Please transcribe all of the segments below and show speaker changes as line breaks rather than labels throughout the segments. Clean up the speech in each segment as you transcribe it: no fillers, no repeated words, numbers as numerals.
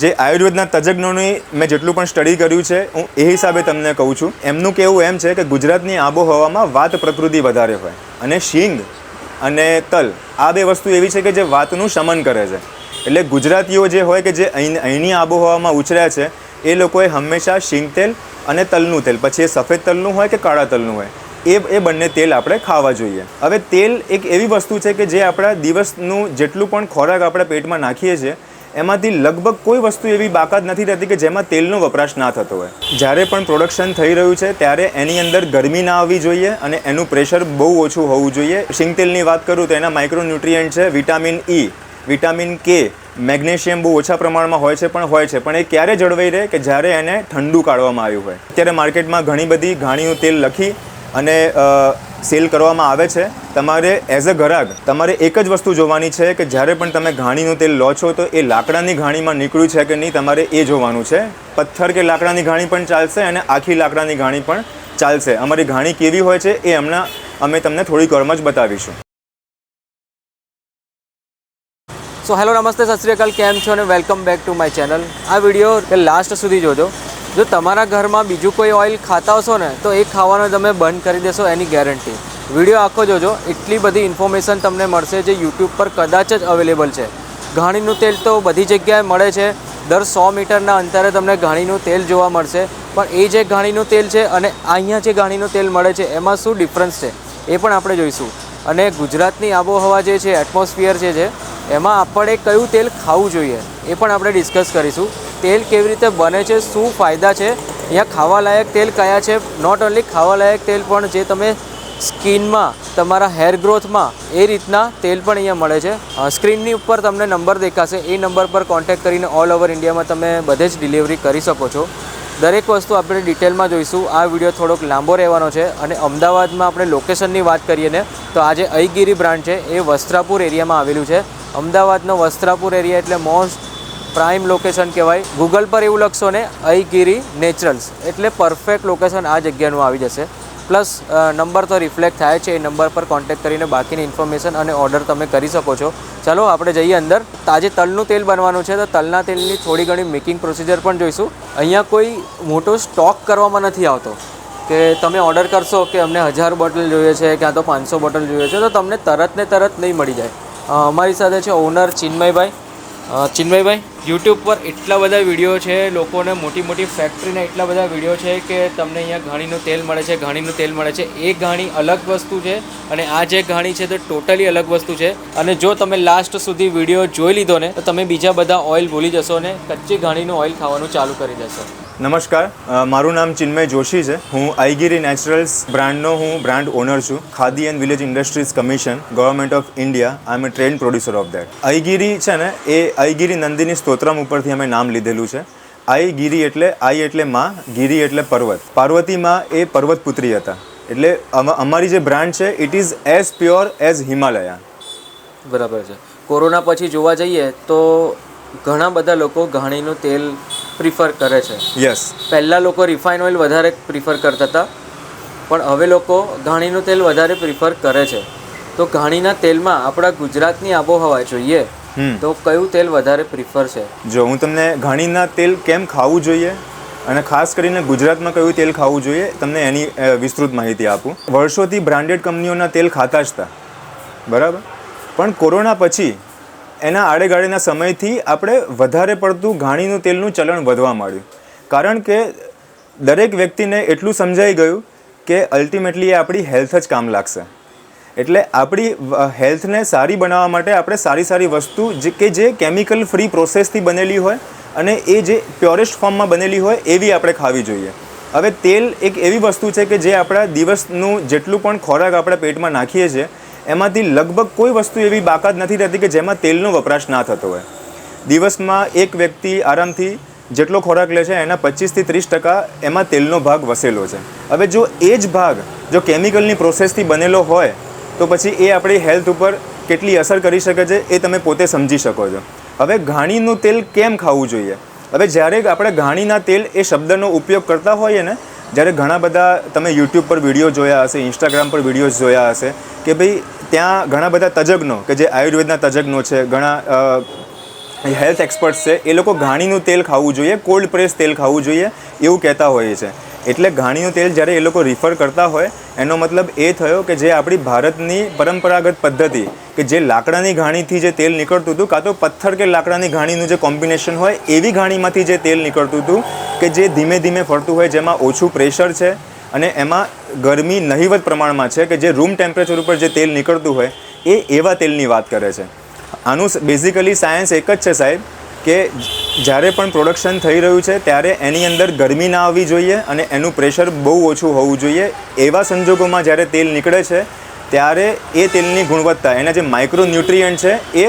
જે આયુર્વેદના તજજ્ઞોની મેં જેટલું પણ સ્ટડી કર્યું છે હું એ હિસાબે તમને કહું છું. એમનું કહેવું એમ છે કે ગુજરાતની આબોહવામાં વાત પ્રકૃતિ વધારે હોય અને શીંગ અને તલ આ બે વસ્તુ એવી છે કે જે વાતનું શમન કરે છે. એટલે ગુજરાતીઓ જે હોય કે જે અહીંની આબોહવામાં ઉછર્યા છે એ લોકોએ હંમેશા શીંગ તેલ અને તલનું તેલ, પછી એ સફેદ તલનું હોય કે કાળા તલનું હોય, એ બંને તેલ આપણે ખાવા જોઈએ. હવે તેલ એક એવી વસ્તુ છે કે જે આપણા દિવસનું જેટલું પણ ખોરાક આપણે પેટમાં નાખીએ છીએ એમાંથી લગભગ કોઈ વસ્તુ એવી બાકાત નથી રહેતી કે જેમાં તેલનો વપરાશ ના થતો હોય. જ્યારે પણ પ્રોડક્શન થઈ રહ્યું છે ત્યારે એની અંદર ગરમી ના આવવી જોઈએ અને એનું પ્રેશર બહુ ઓછું હોવું જોઈએ. શીંગ તેલની વાત કરું તો એના માઇક્રોન્યુટ્રિયન્ટ છે vitamin E, vitamin K, magnesium બહુ ઓછા પ્રમાણમાં હોય છે પણ એ ક્યારે જળવાઈ રહે કે જ્યારે એને ઠંડુ કાઢવામાં આવ્યું હોય. અત્યારે માર્કેટમાં ઘણી બધી ઘાણીનું તેલ લખી અને સેલ કરવામાં આવે છે. તમારે એઝ અ ગ્રાહક તમારે એક જ વસ્તુ જોવાની છે કે જ્યારે પણ તમે ઘાણીનું તેલ લો છો તો એ લાકડાની ઘાણીમાં નીકળ્યું છે કે નહીં તમારે એ જોવાનું છે. પથ્થર કે લાકડાની ઘાણી પણ ચાલશે અને આખી લાકડાની ઘાણી પણ ચાલશે. અમારી ઘાણી કેવી હોય છે એ હમણાં અમે તમને થોડીક વારમાં જ બતાવીશું.
સો હેલો, નમસ્તે, સત શ્રી અકાલ, કેમ છો અને welcome back to my channel. આ વિડીયો લાસ્ટ સુધી જોજો. જો તમારા ઘરમાં બીજું કોઈ ઓઇલ ખાતા હશો ને તો એ ખાવાનું તમે બંધ કરી દેશો, એની ગેરંટી. વિડીયો આખો જોજો, એટલી બધી ઇન્ફોર્મેશન તમને મળશે જે યુટ્યુબ પર કદાચ જ અવેલેબલ છે. ઘાણીનું તેલ તો બધી જગ્યાએ મળે છે, દર 100 મીટરના અંતરે તમને ઘાણીનું તેલ જોવા મળશે. પણ એ જે ઘાણીનું તેલ છે અને અહીંયા જે ઘાણીનું તેલ મળે છે એમાં શું ડિફરન્સ છે એ પણ આપણે જોઈશું. અને ગુજરાતની આબોહવા જે છે, એટમોસ્ફિયર જે છે એમાં આપણે કયું તેલ ખાવું જોઈએ એ પણ આપણે ડિસ્કસ કરીશું. તેલ કેવી રીતે બને છે, શું ફાયદા છે, અહીંયા ખાવાલાયક તેલ કયા છે, નોટ ઓન્લી ખાવાલાયક તેલ પણ જે તમે સ્કિનમાં, તમારા હેર ગ્રોથમાં એ રીતના તેલ પણ અહીંયા મળે છે. સ્ક્રીનની ઉપર તમને નંબર દેખાશે, એ નંબર પર કોન્ટેક્ટ કરીને ઓલ ઓવર ઇન્ડિયામાં તમે બધે જ ડિલિવરી કરી શકો છો. દરેક વસ્તુ આપણે ડિટેલમાં જોઈશું. આ વિડીયો થોડોક લાંબો રહેવાનો છે. અને અમદાવાદમાં આપણે લોકેશનની વાત કરીએ ને તો આ જે અયગીરી બ્રાન્ડ છે એ વસ્ત્રાપુર એરિયામાં આવેલું છે. અમદાવાદનો વસ્ત્રાપુર એરિયા એટલે મોસ્ટ પ્રાઇમ લોકેશન કહેવાય. ગૂગલ પર એવું લખશો ને અયગીરી નેચરલ્સ એટલે પરફેક્ટ લોકેશન આ જગ્યાનું આવી જશે. પ્લસ નંબર તો રિફ્લેક્ટ થાય છે, એ નંબર પર કોન્ટેક્ટ કરીને બાકીની ઇન્ફોર્મેશન અને ઓર્ડર તમે કરી શકો છો. ચાલો આપણે જઈએ અંદર. તાજે તલનું તેલ બનવાનું છે તો તલના તેલની થોડી ઘણી મેકિંગ પ્રોસિજર પણ જોઈશું. અહીંયા કોઈ મોટો સ્ટોક કરવામાં નથી આવતો કે તમે ઓર્ડર કરશો કે અમને 1000 બોટલ જોઈએ છે ક્યાં તો 500 બોટલ જોઈએ છે તો તમને તરત ને તરત નહીં મળી જાય. અમારી સાથે છે ઓનર ચિન્મયભાઈ. ચિન્મયભાઈ, યુટ્યુબ પર એટલા બધા વિડીયો છે, લોકોને મોટી મોટી ફેક્ટરીના એટલા બધા વિડીયો છે કે તમને અહીંયા ઘાણીનું તેલ મળે છે, ઘાણીનું તેલ મળે છે. એ ઘાણી અલગ વસ્તુ છે અને આ જે ઘાણી છે તે ટોટલી અલગ વસ્તુ છે. અને જો તમે લાસ્ટ સુધી વિડીયો જોઈ લીધો ને તો તમે બીજા બધા ઓઇલ ભૂલી જશો ને કચ્ચી ઘાણીનું ઓઇલ ખાવાનું ચાલુ કરી દેશો.
નમસ્કાર, મારું નામ ચિન્મય જોશી છે. હું અયગીરી નેચરલ્સ બ્રાન્ડનો બ્રાન્ડ ઓનર છું. Khadi and village industries commission, government of India. I am a trained producer of that. Aygiri છે ને એ અયગીરી નંદિની સ્તોત્રમ ઉપરથી અમે નામ લીધેલું છે. અયગીરી એટલે આઈ એટલે માં, ગીરી એટલે પર્વત. પાર્વતી માં એ પર્વતપુત્રી હતા. એટલે અમારી જે બ્રાન્ડ છે it is as pure as Himalaya.
બરાબર છે. કોરોના પછી જોવા જઈએ તો ઘણા બધા લોકો ઘાણીનું તેલ પ્રિફર કરે છે.
યસ.
પહેલાં લોકો રિફાઇન ઓઇલ વધારે પ્રિફર કરતા હતા પણ હવે લોકો ઘાણીનું તેલ વધારે પ્રિફર કરે છે. તો ઘાણીના તેલમાં આપણા ગુજરાતની આબોહવા જોઈએ તો કયું તેલ વધારે પ્રિફર છે?
જો હું તમને ઘાણીના તેલ કેમ ખાવું જોઈએ અને ખાસ કરીને ગુજરાતમાં કયું તેલ ખાવું જોઈએ તમને એની વિસ્તૃત માહિતી આપું. વર્ષોથી બ્રાન્ડેડ કંપનીઓના તેલ ખાતા જ હતા, બરાબર. પણ કોરોના પછી એના આડેગાળેના સમયથી આપણે વધારે પડતું ઘાણીનું તેલનું ચલણ વધવા માંડ્યું. કારણ કે દરેક વ્યક્તિને એટલું સમજાઈ ગયું કે અલ્ટિમેટલી એ આપણી હેલ્થ જ કામ લાગશે. એટલે આપણી હેલ્થને સારી બનાવવા માટે આપણે સારી સારી વસ્તુ જે કેમિકલ ફ્રી પ્રોસેસથી બનેલી હોય અને એ જે પ્યોરેસ્ટ ફોર્મમાં બનેલી હોય એવી આપણે ખાવી જોઈએ. હવે તેલ એક એવી વસ્તુ છે કે જે આપણા દિવસનું જેટલું પણ ખોરાક આપણે પેટમાં નાખીએ છીએ એમાંથી લગભગ કોઈ વસ્તુ એવી બાકાત નથી રહેતી કે જેમાં તેલનો વપરાશ ના થતો હોય. દિવસમાં એક વ્યક્તિ આરામથી જેટલો ખોરાક લે છે એના 25 થી 30% એમાં તેલનો ભાગ વસેલો છે. હવે જો એ જ ભાગ જો કેમિકલની પ્રોસેસથી બનેલો હોય તો પછી એ આપણી હેલ્થ ઉપર કેટલી અસર કરી શકે છે એ તમે પોતે સમજી શકો છો. હવે ઘાણીનું તેલ કેમ ખાવું જોઈએ? હવે જ્યારે આપણે ઘાણીના તેલ એ શબ્દનો ઉપયોગ કરતા હોઈએ ને, જ્યારે ઘણા બધા તમે યુટ્યુબ પર વિડીયો જોયા હશે, ઇન્સ્ટાગ્રામ પર વિડીયોઝ જોયા હશે કે ભાઈ ત્યાં ઘણા બધા તજજ્ઞો કે જે આયુર્વેદના તજજ્ઞો છે, ઘણા હેલ્થ એક્સપર્ટ્સ છે એ લોકો ઘાણીનું તેલ ખાવું જોઈએ, કોલ્ડ પ્રેસ તેલ ખાવું જોઈએ એવું કહેતા હોય છે. એટલે ઘાણીનું તેલ જ્યારે એ લોકો રિફર કરતા હોય એનો મતલબ એ થયો કે જે આપણી ભારતની પરંપરાગત પદ્ધતિ કે જે લાકડાની ઘાણીથી જે તેલ નીકળતું હતું, કાં તો પથ્થર કે લાકડાની ઘાણીનું જે કોમ્બિનેશન હોય એવી ઘાણીમાંથી જે તેલ નીકળતું હતું કે જે ધીમે ધીમે ફરતું હોય, જેમાં ઓછું પ્રેશર છે અને એમાં ગરમી નહિવત પ્રમાણમાં છે, કે જે રૂમ ટેમ્પરેચર ઉપર જે તેલ નીકળતું હોય એ એવા તેલની વાત કરે છે. આનું બેઝિકલી સાયન્સ એક જ છે સાહેબ, કે જ્યારે પણ પ્રોડક્શન થઈ રહ્યું છે ત્યારે એની અંદર ગરમી ના આવવી જોઈએ અને એનું પ્રેશર બહુ ઓછું હોવું જોઈએ. એવા સંજોગોમાં જ્યારે તેલ નીકળે છે ત્યારે એ તેલની ગુણવત્તા, એના જે માઇક્રોન્યુટ્રિયન્ટ છે એ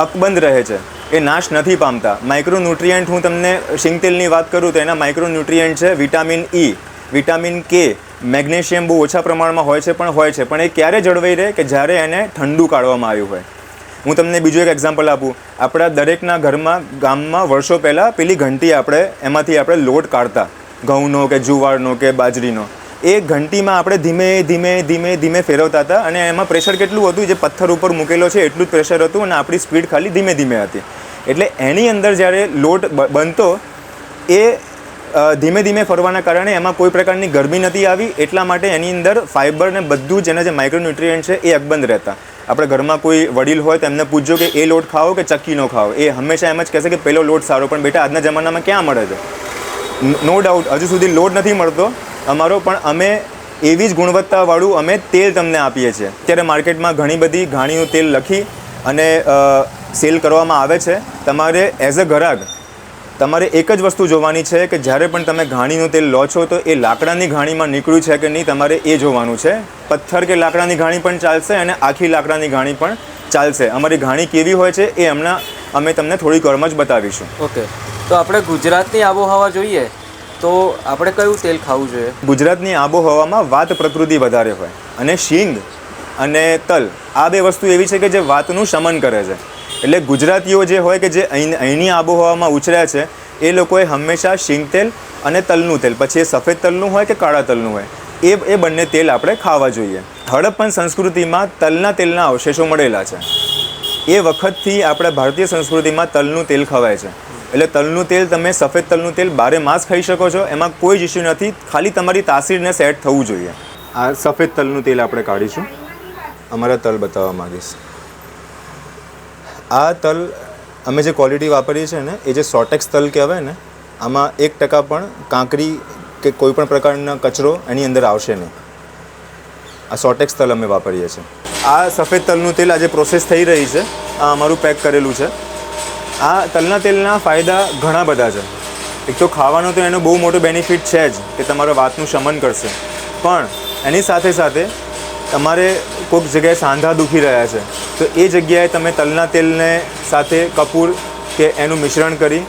અકબંધ રહે છે, એ નાશ નથી પામતા. માઇક્રોન્યુટ્રિયન્ટ હું તમને શીંગ તેલની વાત કરું તો એના માઇક્રોન્યુટ્રિયન્ટ છે vitamin E, vitamin K, magnesium બહુ ઓછા પ્રમાણમાં હોય છે પણ એ ક્યારે જળવાઈ રહે કે જ્યારે એને ઠંડુ કાઢવામાં આવ્યું હોય. હું તમને બીજું એક એક્ઝામ્પલ આપું. આપણા દરેકના ઘરમાં ગામમાં વર્ષો પહેલાં પેલી ઘંટી એમાંથી આપણે લોટ કાઢતા, ઘઉંનો કે જુવારનો કે બાજરીનો. એ ઘંટીમાં આપણે ધીમે ધીમે ધીમે ધીમે ફેરવતા હતા અને એમાં પ્રેશર કેટલું હતું, જે પથ્થર ઉપર મૂકેલો છે એટલું જ પ્રેશર હતું અને આપણી સ્પીડ ખાલી ધીમે ધીમે હતી. એટલે એની અંદર જ્યારે લોટ બનતો એ ધીમે ધીમે ફરવાના કારણે એમાં કોઈ પ્રકારની ગરમી નથી આવી, એટલા માટે એની અંદર ફાઇબર ને બધું જ એના જે માઇક્રોન્યુટ્રિયન્ટ છે એ અકબંધ રહેતા. આપણે ઘરમાં કોઈ વડીલ હોય તો એમને પૂછજો કે એ લોટ ખાઓ કે ચક્કીનો ખાઓ, એ હંમેશા એમ જ કહેશે કે પેલો લોટ સારો. પણ બેટા આજના જમાનામાં ક્યાં મળે છે? નો ડાઉટ હજુ સુધી લોટ નથી મળતો અમારો, પણ અમે એવી જ ગુણવત્તાવાળું અમે તેલ તમને આપીએ છીએ. અત્યારે માર્કેટમાં ઘણી બધી ઘાણીનું તેલ લખી અને સેલ કરવામાં આવે છે. તમારે એઝ અ ગ્રાહક તમારે એક જ વસ્તુ જોવાની છે કે જ્યારે પણ તમે ઘાણીનું તેલ લો છો તો એ લાકડાની ઘાણીમાં નીકળ્યું છે કે નહીં, તમારે એ જોવાનું છે. પથ્થર કે લાકડાની ઘાણી પણ ચાલશે અને આખી લાકડાની ઘાણી પણ ચાલશે. અમારી ઘાણી કેવી હોય છે એ હમણાં અમે તમને થોડીક વારમાં જ બતાવીશું.
ઓકે, તો આપણે ગુજરાતની આબોહવા જોઈએ તો આપણે કયું તેલ ખાવું જોઈએ?
ગુજરાતની આબોહવામાં વાત પ્રકૃતિ વધારે હોય અને શીંગ અને તલ આ બે વસ્તુ એવી છે કે જે વાતનું શમન કરે છે. એટલે ગુજરાતીઓ જે હોય કે જે અહીંની આબોહવામાં ઉછર્યા છે એ લોકોએ હંમેશા શીંગ તેલ અને તલનું તેલ, પછી એ સફેદ તલનું હોય કે કાળા તલનું હોય, એ બંને તેલ આપણે ખાવા જોઈએ. હડપ્પન સંસ્કૃતિમાં તલના તેલના અવશેષો મળેલા છે. એ વખતથી આપણા ભારતીય સંસ્કૃતિમાં તલનું તેલ ખવાય છે. એટલે તલનું તેલ તમે સફેદ તલનું તેલ 12 માસ ખાઈ શકો છો, એમાં કોઈ જ ઇસ્યુ નથી, ખાલી તમારી તાસીરને સેટ થવું જોઈએ. આ સફેદ તલનું તેલ આપણે કાઢીશું. અમારા તલ બતાવવા માગીશ. આ તલ અમે જે ક્વોલિટી વાપરીએ છીએ ને એ જે સોટેક્સ તલ કહેવાય ને, આમાં 1% પણ કાંકરી કે કોઈ પણ પ્રકારનો કચરો એની અંદર આવશે નહીં. આ સોટેક્સ તલ અમે વાપરીએ છીએ. આ સફેદ તલનું તેલ આજે પ્રોસેસ થઈ રહી છે, આ અમારું પેક કરેલું છે. આ તલના તેલના ફાયદા ઘણા બધા છે. એક તો ખાવાનો તો એનો બહુ મોટો બેનિફિટ છે જ કે તમારા વાતનું શમન કરશે, પણ એની સાથે સાથે તમારે કોઈક જગ્યાએ સાંધા દુખી રહ્યા છે તો એ જગ્યાએ તમે તલના તેલને સાથે કપૂર કે એનું મિશ્રણ કરી,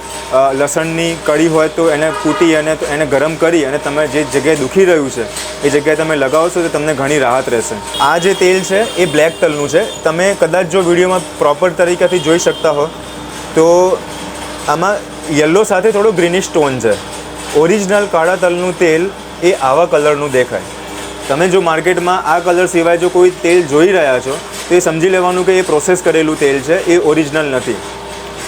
લસણની કળી હોય તો એને કૂટી અને એને ગરમ કરી અને તમે જે જગ્યાએ દુખી રહ્યું છે એ જગ્યાએ તમે લગાવશો તો તમને ઘણી રાહત રહેશે. આ જે તેલ છે એ બ્લેક તલનું છે. તમે કદાચ જો વિડીયોમાં પ્રોપર તરીકેથી જોઈ શકતા હો તો આમાં યલો સાથે થોડો ગ્રીનિશ ટોન છે. ઓરિજિનલ કાળા તલનું તેલ એ આવા કલરનું દેખાય. તમે જો માર્કેટમાં આ કલર સિવાય જો કોઈ તેલ જોઈ રહ્યા છો તો એ સમજી લેવાનું કે એ પ્રોસેસ કરેલું તેલ છે, એ ઓરિજિનલ નથી.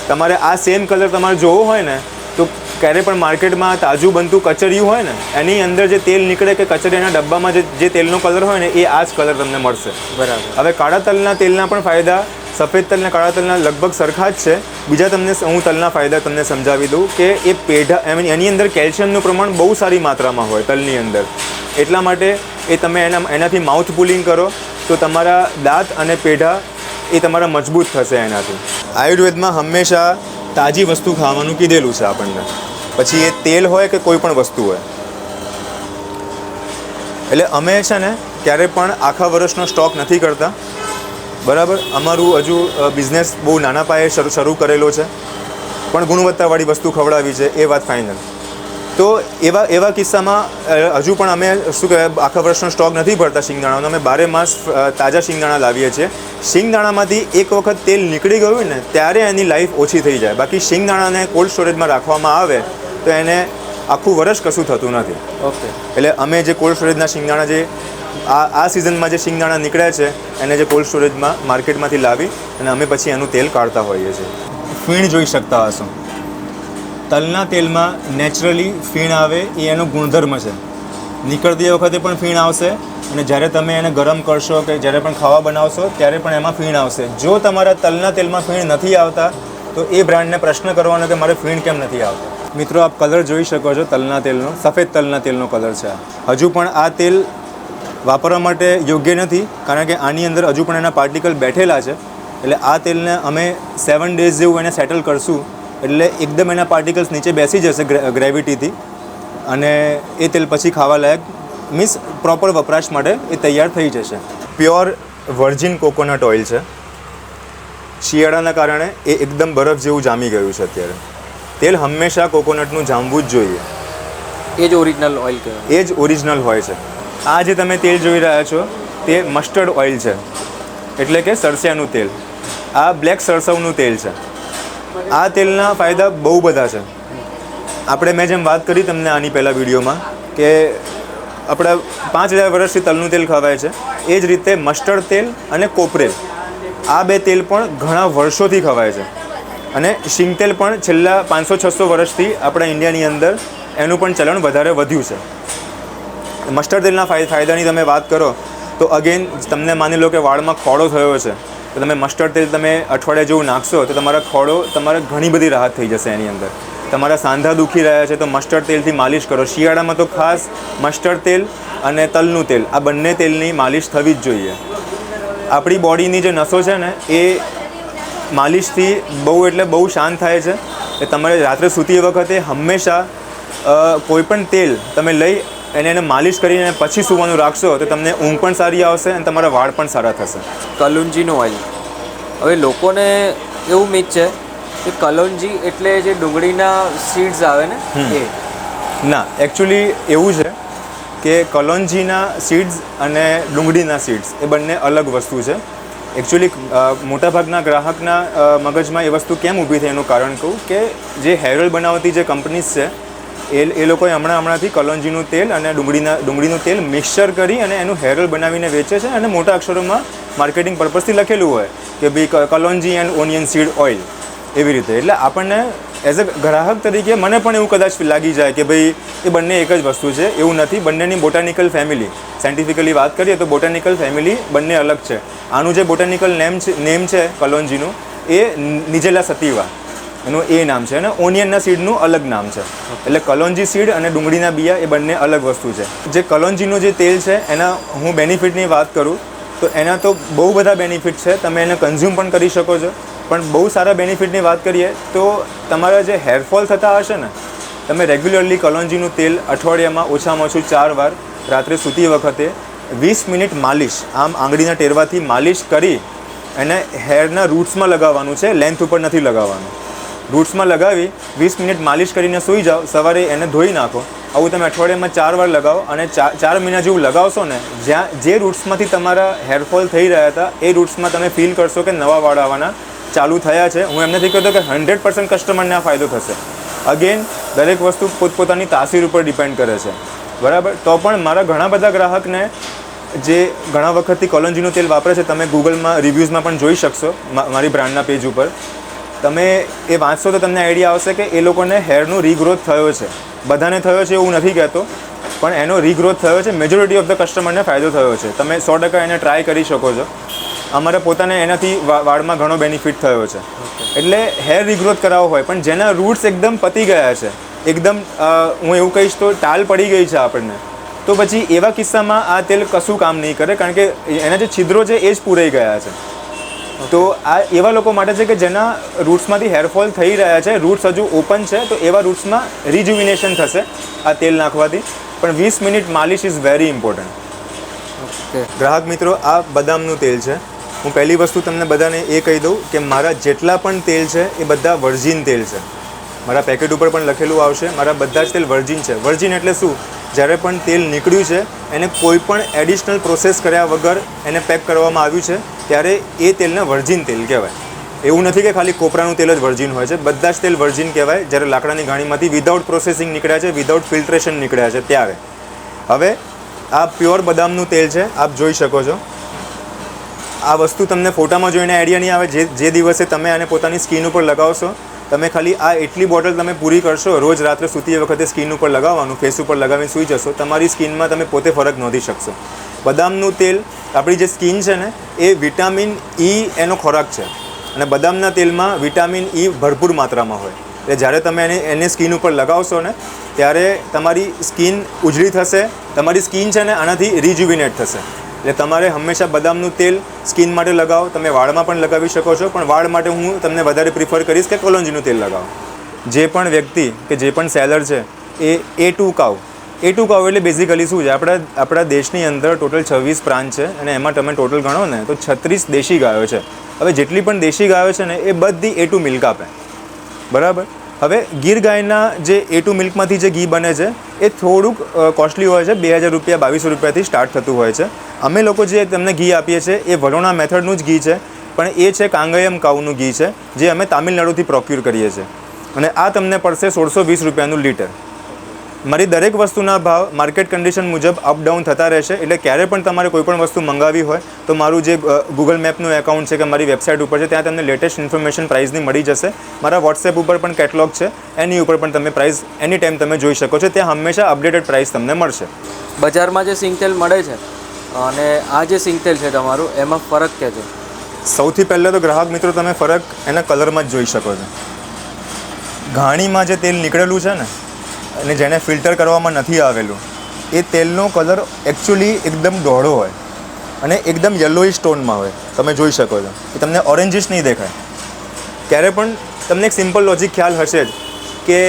તમારે આ સેમ કલર તમારે જોવો હોય ને તો ક્યારે પણ માર્કેટમાં તાજું બનતું કચરિયું હોય ને એની અંદર જે તેલ નીકળે કે કચરિયાના ડબ્બામાં જે તેલનો કલર હોય ને એ આ જ કલર તમને મળશે.
બરાબર.
હવે કાળા તલના તેલના પણ ફાયદા સફેદ તલના કાળા તલના લગભગ સરખા જ છે. બીજા તમને હું તલના ફાયદા તમને સમજાવી દઉં કે એ પેઢા એની અંદર કેલ્શિયમનું પ્રમાણ બહુ સારી માત્રામાં હોય તલની અંદર. એટલા માટે એ તમે એનાથી માઉથ પુલિંગ કરો તો તમારા દાંત અને પેઢા એ તમારા મજબૂત થશે એનાથી. આયુર્વેદમાં હંમેશા તાજી વસ્તુ ખાવાનું કીધેલું છે આપણને, પછી એ તેલ હોય કે કોઈ પણ વસ્તુ હોય. એટલે અમે છે ને ક્યારે પણ આખા વર્ષનો સ્ટોક નથી કરતા, બરાબર. અમારું હજુ બિઝનેસ બહુ નાના પાયે શરૂ કરેલો છે, પણ ગુણવત્તાવાળી વસ્તુ ખવડાવી છે એ વાત ફાઇનલ. તો એવા કિસ્સામાં હજુ પણ અમે શું કહેવાય આખા વર્ષનો સ્ટોક નથી ભરતા શિંગદાણાનો. અમે 12 માસ તાજા શિંગદાણા લાવીએ છીએ. શિંગદાણામાંથી એક વખત તેલ નીકળી ગયું ને ત્યારે એની લાઈફ ઓછી થઈ જાય. બાકી શિંગદાણાને કોલ્ડ સ્ટોરેજમાં રાખવામાં આવે તો એને આખું વર્ષ કશું થતું નથી.
ઓકે.
એટલે અમે જે કોલ્ડ સ્ટોરેજના શિંગદાણા જે આ સિઝનમાં જે શિંગદાણા નીકળ્યા છે એને જે કોલ્ડ સ્ટોરેજમાં માર્કેટમાંથી લાવી અને અમે પછી એનું તેલ કાઢતા હોઈએ છીએ. ફીણ જોઈ શકતા હશો. તલના તેલમાં નેચરલી ફીણ આવે એ એનો ગુણધર્મ છે. નીકળતી વખતે પણ ફીણ આવશે અને જ્યારે તમે એને ગરમ કરશો કે જ્યારે પણ ખાવા બનાવશો ત્યારે પણ એમાં ફીણ આવશે. જો તમારા તલના તેલમાં ફીણ નથી આવતા તો એ બ્રાન્ડને પ્રશ્ન કરવાનો કે મારે ફીણ કેમ નથી આવતા. મિત્રો, આપ કલર જોઈ શકો છો તલના તેલનો, સફેદ તલના તેલનો કલર છે. હજુ પણ આ તેલ વાપરવા માટે યોગ્ય નથી કારણ કે આની અંદર હજુ પણ એના પાર્ટિકલ બેઠેલા છે. એટલે આ તેલને અમે 7 ડેઝ જેવું એને સેટલ કરશું એટલે એકદમ એના પાર્ટિકલ્સ નીચે બેસી જશે ગ્રેવિટીથી અને એ તેલ પછી ખાવા લાયક મીન્સ પ્રોપર વપરાશ માટે એ તૈયાર થઈ જશે. પ્યોર વર્જિન કોકોનટ ઓઇલ છે. શિયાળાના કારણે એ એકદમ બરફ જેવું જામી ગયું છે અત્યારે. તેલ હંમેશા કોકોનટનું જામવું જ જોઈએ.
એ જ ઓરિજિનલ ઓઇલ કહેવાય.
એ જ ઓરિજિનલ હોય છે. આ જે તમે તેલ જોઈ રહ્યા છો તે મસ્ટર્ડ ઓઇલ છે, એટલે કે સરસિયાનું તેલ. આ બ્લેક સરસવનું તેલ છે. આ તેલના ફાયદા બહુ બધા છે. આપણે મેં જેમ વાત કરી તમને આની પહેલાં વિડીયોમાં કે આપણા 5000 વર્ષથી તલનું તેલ ખવાય છે, એ જ રીતે મસ્ટર્ડ તેલ અને કોપરેલ આ બે તેલ પણ ઘણા વર્ષોથી ખવાય છે. અને શીંગ તેલ પણ છેલ્લા 500-600 વર્ષથી આપણા ઇન્ડિયાની અંદર એનું પણ ચલણ વધારે વધ્યું છે. મસ્ટર્ડ તેલના ફાયદાની તમે વાત કરો તો અગેન તમને માની લો કે વાળમાં ખોડો થયો છે તો તમે મસ્ટર્ડ તેલ તમે અઠવાડિયા જેવું નાખશો તો તમારે ઘણી બધી રાહત થઈ જશે એની અંદર. તમારા સાંધા દુખી રહ્યા છે તો મસ્ટર્ડ તેલથી માલિશ કરો. શિયાળામાં તો ખાસ મસ્ટર્ડ તેલ અને તલનું તેલ આ બંને તેલની માલિશ થવી જ જોઈએ. આપણી બોડીની જે નસો છે ને એ માલિશથી બહુ એટલે બહુ શાંત થાય છે. એ તમારે રાત્રે સૂતી વખતે હંમેશા કોઈ પણ તેલ તમે લઈ એને માલિશ કરીને પછી સૂવાનું રાખશો તો તમને ઊંઘ પણ સારી આવશે અને તમારા વાળ પણ સારા થશે.
કલુંજીનું ઓઇલ. હવે લોકોને એવું મિથ છે કે કલોંજી એટલે જે ડુંગળીના સીડ્સ આવે ને એ.
ના, એકચ્યુઅલી એવું છે કે કલોંજીના સીડ્સ અને ડુંગળીના સીડ્સ એ બંને અલગ વસ્તુ છે. એકચ્યુઅલી મોટાભાગના ગ્રાહકના મગજમાં એ વસ્તુ કેમ ઊભી થઈ એનું કારણ કહું કે જે હેર ઓઇલ બનાવતી જે કંપનીઝ છે એ લોકોએ હમણાંથી કલોંજીનું તેલ અને ડુંગળીનું તેલ મિક્સચર કરી અને એનું હેર ઓઇલ બનાવીને વેચે છે અને મોટા અક્ષરોમાં માર્કેટિંગ પર્પઝથી લખેલું હોય કે ભાઈ kalonji and onion seed oil એવી રીતે. એટલે આપણને એઝ અ ગ્રાહક તરીકે મને પણ એવું કદાચ લાગી જાય કે ભાઈ એ બંને એક જ વસ્તુ છે. એવું નથી. બંનેની બોટાનિકલ ફેમિલી સાયન્ટિફિકલી વાત કરીએ તો બોટાનિકલ ફેમિલી બંને અલગ છે. આનું જે બોટાનિકલ નેમ છે કલોંજીનું એ નિજેલા સતીવા એનું એ નામ છે અને ઓનિયનના સીડનું અલગ નામ છે. એટલે કલોંજી સીડ અને ડુંગળીના બિયા એ બંને અલગ વસ્તુ છે. જે કલોંજીનું જે તેલ છે એના હું બેનિફિટની વાત કરું તો એના તો બહુ બધા બેનિફિટ છે. તમે એને કન્ઝ્યુમ પણ કરી શકો છો. પણ બહુ સારા બેનિફિટની વાત કરીએ તો તમારા જે હેરફોલ થતા હશે ને તમે રેગ્યુલરલી કલોંજીનું તેલ અઠવાડિયામાં ઓછામાં ઓછું 4 વાર રાત્રે સૂતી વખતે 20 મિનિટ માલિશ આમ આંગળીના ટેરવાથી માલિશ કરી એને હેરના રૂટ્સમાં લગાવવાનું છે, લેન્થ ઉપર નથી લગાવવાનું. રૂટ્સમાં લગાવી 20 મિનિટ માલિશ કરીને સૂઈ જાઓ. સવારે એને ધોઈ નાખો. આવું તમે અઠવાડિયામાં 4 વાર લગાવો અને 4 મહિના જેવું લગાવશો ને જે રૂટ્સમાંથી તમારા હેરફોલ થઈ રહ્યા હતા એ રૂટ્સમાં તમે ફીલ કરશો કે નવા વાળ આવવાના ચાલુ થયા છે. હું એમ નથી કહેતો કે 100% કસ્ટમરને આ ફાયદો થશે. અગેન દરેક વસ્તુ પોતપોતાની તાસીર ઉપર ડિપેન્ડ કરે છે, બરાબર. તો પણ મારા ઘણા બધા ગ્રાહકને જે ઘણા વખતથી કલોંજીનું તેલ વાપરે છે તમે ગૂગલમાં રિવ્યૂઝમાં પણ જોઈ શકશો મારી બ્રાન્ડના પેજ ઉપર. તમે એ વાંચશો તો તમને આઈડિયા આવશે કે એ લોકોને હેરનો રીગ્રોથ થયો છે. બધાને થયો છે એવું નથી કહેતો પણ એનો રીગ્રોથ થયો છે. મેજોરિટી ઓફ ધ કસ્ટમરને ફાયદો થયો છે. તમે 100% એને ટ્રાય કરી શકો છો. અમારે પોતાને એનાથી વાળમાં ઘણો બેનિફિટ થયો છે. એટલે હેર રીગ્રોથ કરાવવો હોય પણ જેના રૂટ્સ એકદમ પતી ગયા છે, એકદમ હું એવું કહીશ તો ટાલ પડી ગઈ છે આપણને, તો પછી એવા કિસ્સામાં આ તેલ કશું કામ નહીં કરે કારણ કે એના જે છિદ્રો છે એ જ પૂરાઈ ગયા છે. તો આ એવા લોકો માટે છે કે જેના રૂટ્સમાંથી હેરફોલ થઈ રહ્યા છે, રૂટ્સ હજુ ઓપન છે, તો એવા રૂટ્સમાં રિજુવિનેશન થશે આ તેલ નાખવાથી. પણ 20 મિનિટ માલિશ ઇઝ વેરી ઇમ્પોર્ટન્ટ. ગ્રાહક મિત્રો, આ બદામનું તેલ છે. હું પહેલી વસ્તુ તમને બધાને એ કહી દઉં કે મારા જેટલા પણ તેલ છે એ બધા વર્જિન તેલ છે. મારા પેકેટ ઉપર પણ લખેલું આવશે મારા બધા જ તેલ વર્જિન છે. વર્જિન એટલે શું? જ્યારે પણ તેલ નીકળ્યું છે એને કોઈ પણ એડિશનલ પ્રોસેસ કર્યા વગર એને પેક કરવામાં આવ્યું છે ત્યારે એ તેલને વર્જિન તેલ કહેવાય. એવું નથી કે ખાલી કોપરાનું તેલ જ વર્જિન હોય છે. બધા જ તેલ વર્જિન કહેવાય જ્યારે લાકડાની ઘાણીમાંથી વિધાઉટ પ્રોસેસિંગ નીકળ્યા છે, વિધાઉટ ફિલ્ટ્રેશન નીકળ્યા છે ત્યારે. હવે આ પ્યોર બદામનું તેલ છે, આપ જોઈ શકો છો. આ વસ્તુ તમને ફોટામાં જોઈને આઈડિયા નહીં આવે. જે દિવસે તમે આને પોતાની સ્કિન ઉપર લગાવશો, તમે ખાલી આ એટલી બોટલ તમે પૂરી કરશો, રોજ રાત્રે સૂતી વખતે સ્કિન ઉપર લગાવવાનું, ફેસ ઉપર લગાવીને સૂઈ જશો, તમારી સ્કિનમાં તમે પોતે ફરક નોંધી શકશો. બદામનું તેલ, આપણી જે સ્કિન છે ને એ વિટામિન E એનો ખોરાક છે અને બદામના તેલમાં વિટામિન E ભરપૂર માત્રામાં હોય. એટલે જ્યારે તમે એને સ્કિન ઉપર લગાવશો ને ત્યારે તમારી સ્કિન ઉજળી થશે, તમારી સ્કિન છે ને આનાથી રિજ્યુવિનેટ થશે. એટલે તમારે હંમેશા બદામનું તેલ સ્કિન માટે લગાવો. તમે વાળમાં પણ લગાવી શકો છો, પણ વાળ માટે હું તમને વધારે પ્રિફર કરીશ કે કોલોંજીનું તેલ લગાવો. જે પણ વ્યક્તિ કે જે પણ સેલર છે એ A2 કાઉ એટલે બેઝિકલી શું છે, આપણા દેશની અંદર ટોટલ 26 પ્રાંત છે અને એમાં તમે ટોટલ ગણો ને તો 36 દેશી ગાયો છે. હવે જેટલી પણ દેશી ગાયો છે ને એ બધી A2 મિલ્ક આપે, બરાબર. હવે ગીર ગાયના જે A2 મિલ્કમાંથી જે ઘી બને છે એ થોડુંક કોસ્ટલી હોય છે, 2000 રૂપિયા 2200 રૂપિયાથી સ્ટાર્ટ થતું હોય છે. અમે લોકો જે તમને ઘી આપીએ છીએ એ વડોણા મેથડનું જ ઘી છે, પણ એ છે કાંગયમ કાઉનું ઘી છે, જે અમે તામિલનાડુથી પ્રોક્યુર કરીએ છીએ અને આ તમને પડશે 1620 રૂપિયાનું લીટર. મારી દરેક વસ્તુના ભાવ માર્કેટ કન્ડિશન મુજબ અપડાઉન થતા રહેશે. એટલે ક્યારે પણ તમારે કોઈ પણ વસ્તુ મંગાવી હોય તો મારું જે ગૂગલ મેપનું એકાઉન્ટ છે કે મારી વેબસાઇટ ઉપર છે, ત્યાં તમને લેટેસ્ટ ઇન્ફોર્મેશન પ્રાઇસની મળી જશે. મારા વોટ્સએપ ઉપર પણ કેટલોગ છે, એની ઉપર પણ તમે પ્રાઇસ એની ટાઈમ તમે જોઈ શકો છો. ત્યાં હંમેશા અપડેટેડ પ્રાઇસ તમને મળશે.
બજારમાં જે સિંગ તેલ મળે છે અને આ જે સિંગ તેલ છે તમારું, એમાં ફરક કે છે?
સૌથી પહેલાં તો ગ્રાહક મિત્રો તમે ફરક એના કલરમાં જ જોઈ શકો છો. ઘાણીમાં જે તેલ નીકળેલું છે ને અને જેને ફિલ્ટર કરવામાં નથી આવેલું, એ તેલનો કલર એકચ્યુઅલી એકદમ ડોળો હોય અને એકદમ યલોઈશ ટોનમાં હોય. તમે જોઈ શકો છો એ તમને ઓરેન્જીશ નહીં દેખાય. ક્યારે પણ તમને એક સિમ્પલ લોજિક ખ્યાલ હશે જ કે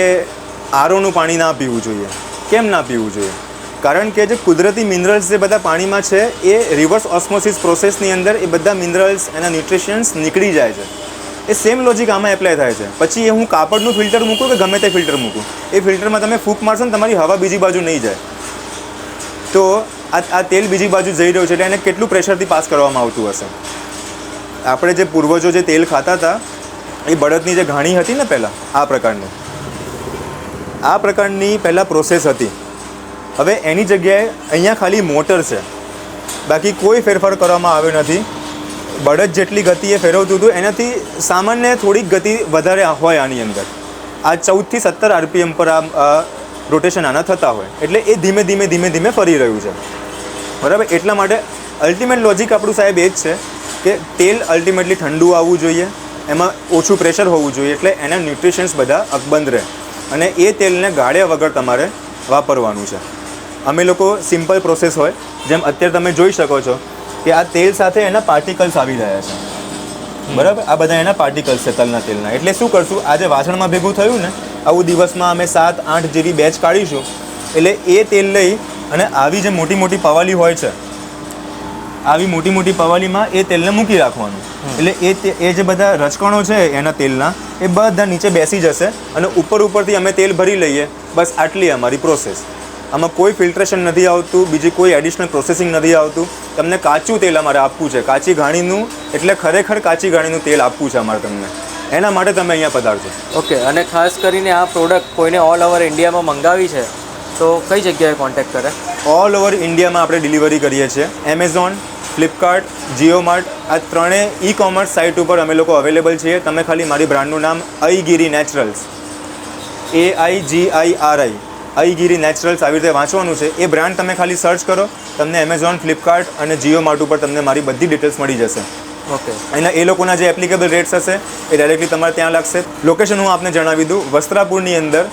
આરોનું પાણી ના પીવું જોઈએ. કેમ ના પીવું જોઈએ? કારણ કે જે કુદરતી મિનરલ્સ જે બધા પાણીમાં છે એ રિવર્સ ઓસ્મોસિસ પ્રોસેસની અંદર એ બધા મિનરલ્સ એના ન્યુટ્રિશન્સ નીકળી જાય છે. એ સેમ લોજિક આમાં એપ્લાય થાય છે. પછી એ હું કાપડનું ફિલ્ટર મૂકું કે ગમે તે ફિલ્ટર મૂકું, એ ફિલ્ટરમાં તમે ફૂંક મારશો ને તમારી હવા બીજી બાજુ નહીં જાય. તો આ તેલ બીજી બાજુ જઈ રહ્યું છે એટલે એને કેટલું પ્રેશરથી પાસ કરવામાં આવતું હશે. આપણે જે પૂર્વજો જે તેલ ખાતા હતા એ બળદની જે ઘાણી હતી ને પહેલાં, આ પ્રકારની પહેલાં પ્રોસેસ હતી. હવે એની જગ્યાએ અહીંયા ખાલી મોટર છે, બાકી કોઈ ફેરફાર કરવામાં આવ્યો નથી. બળદ જેટલી ગતિએ ફેરવતું હતું એનાથી સામાન્ય થોડીક ગતિ વધારે હોય આની અંદર. આ 14 થી 17 RPM પર આ રોટેશન આના થતા હોય, એટલે એ ધીમે ધીમે ફરી રહ્યું છે, બરાબર. એટલા માટે અલ્ટિમેટ લોજિક આપણું સાહેબ એ જ છે કે તેલ અલ્ટિમેટલી ઠંડુ આવવું જોઈએ, એમાં ઓછું પ્રેશર હોવું જોઈએ, એટલે એના ન્યુટ્રિશન્સ બધા અકબંધ રહે અને એ તેલને ગાળ્યા વગર તમારે વાપરવાનું છે. અમે લોકો સિમ્પલ પ્રોસેસ હોય, જેમ અત્યારે તમે જોઈ શકો છો કે આ તેલ સાથે એના પાર્ટિકલ્સ આવી રહ્યા છે, બરાબર. આ બધા એના પાર્ટિકલ્સ છે તલના તેલના. એટલે શું કરશું, આજે વાસણમાં ભેગું થયું ને આવું દિવસમાં અમે 7-8 જેવી બેચ કાઢીશું. એટલે એ તેલ લઈ અને આવી જે મોટી મોટી પવાલી હોય છે, આવી મોટી પવાલીમાં એ તેલને મૂકી રાખવાનું. એટલે એ જે બધા રચકણો છે એના તેલના એ બધા નીચે બેસી જશે અને ઉપરથી અમે તેલ ભરી લઈએ. બસ આટલી અમારી પ્રોસેસ. આમાં કોઈ ફિલ્ટ્રેશન નથી આવતું, બીજી કોઈ એડિશનલ પ્રોસેસિંગ નથી આવતું. તમને કાચું તેલ અમારે આપવું છે, કાચી ઘાણીનું, એટલે ખરેખર કાચી ઘાણીનું તેલ આપવું છે અમારે તમને. એના માટે તમે અહીંયા પધારજો.
ઓકે. અને ખાસ કરીને આ પ્રોડક્ટ કોઈને ઓલ ઓવર ઇન્ડિયામાં મંગાવી છે તો કઈ જગ્યાએ કોન્ટેક્ટ કરે?
ઓલ ઓવર ઇન્ડિયામાં આપણે ડિલિવરી કરીએ છીએ. એમેઝોન, ફ્લિપકાર્ટ, જીઓ માર્ટ, આ ત્રણેય ઈ-કોમર્સ સાઇટ ઉપર અમે લોકો અવેલેબલ છીએ. તમે ખાલી મારી બ્રાન્ડનું નામ અઈગીરી નેચરલ્સ, AIGIRI અઈગીરી નેચરલ્સ આવી રીતે વાંચવાનું છે. એ બ્રાન્ડ તમે ખાલી સર્ચ કરો, તમને એમેઝોન, ફ્લિપકાર્ટ અને જીઓ માર્ટ ઉપર તમને મારી બધી ડિટેલ્સ મળી જશે.
ઓકે.
એના એ લોકોના જે એપ્લિકેબલ રેટ્સ હશે એ ડાયરેક્ટલી તમારે ત્યાં લાગશે. લોકેશન હું આપને જણાવી દઉં, વસ્ત્રાપુરની અંદર.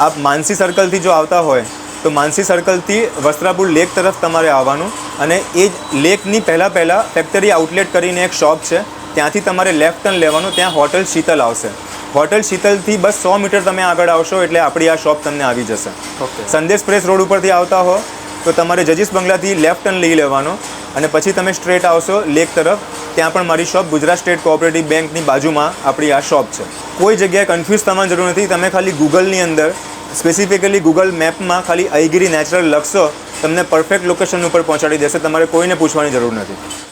આપ માનસી સર્કલથી જો આવતા હોય તો માનસી સર્કલથી વસ્ત્રાપુર લેક તરફ તમારે આવવાનું અને એ જ લેકની પહેલાં ફેક્ટરી આઉટલેટ કરીને એક શોપ છે, ત્યાંથી તમારે લેફ્ટ ટર્ન લેવાનું. ત્યાં હોટલ શીતલ આવશે. હોટલ શીતલથી બસ 100 મીટર તમે આગળ આવશો એટલે આપણી આ શોપ તમને આવી જશે.
ઓકે.
સંદેશ પ્રેસ રોડ ઉપરથી આવતા હો તો તમારે જજીસ બંગલાથી લેફ્ટ ટર્ન લઈ લેવાનો અને પછી તમે સ્ટ્રેટ આવશો લેક તરફ. ત્યાં પણ મારી શોપ ગુજરાત સ્ટેટ કોઓપરેટિવ બેંકની બાજુમાં આપણી આ શોપ છે. કોઈ જગ્યાએ કન્ફ્યુઝ થવાની જરૂર નથી. તમે ખાલી ગૂગલની અંદર સ્પેસિફિકલી ગૂગલ મેપમાં ખાલી અઈગીરી નેચરલ લખશો, તમને પરફેક્ટ લોકેશન ઉપર પહોંચાડી દેશે. તમારે કોઈને પૂછવાની જરૂર નથી.